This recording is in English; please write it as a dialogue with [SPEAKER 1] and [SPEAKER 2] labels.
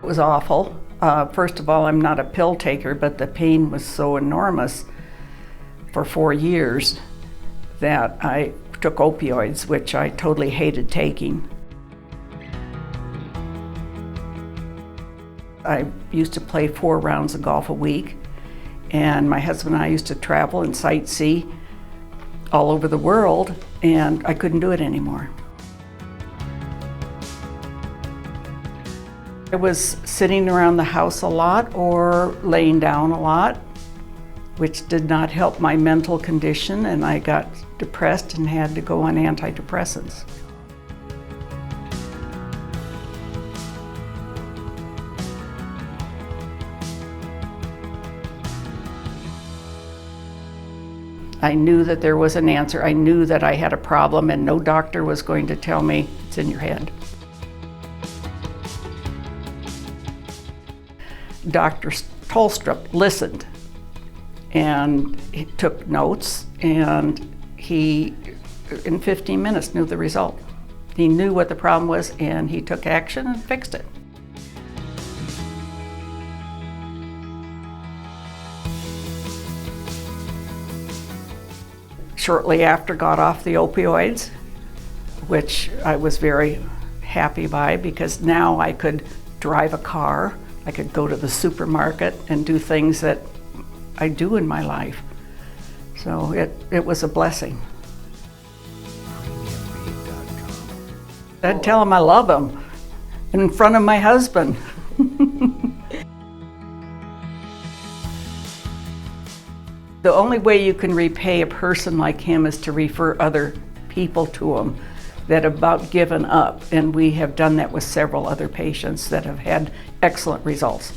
[SPEAKER 1] It was awful. First of all, I'm not a pill taker, but the pain was so enormous for 4 years that I took opioids, which I totally hated taking. I used to play 4 rounds of golf a week, and my husband and I used to travel and sightsee all over the world, and I couldn't do it anymore. I was sitting around the house a lot or laying down a lot, which did not help my mental condition, and I got depressed and had to go on antidepressants. I knew that there was an answer. I knew that I had a problem, and no doctor was going to tell me it's in your head. Dr. Tollestrup listened, and he took notes, and he, in 15 minutes, knew the result. He knew what the problem was, and he took action and fixed it. Shortly after, got off the opioids, which I was very happy by, because now I could drive a car, I could go to the supermarket and do things that I do in my life. So it was a blessing. I'd tell him I love him in front of my husband. The only way you can repay a person like him is to refer other people to him that have about given up, and we have done that with several other patients that have had excellent results.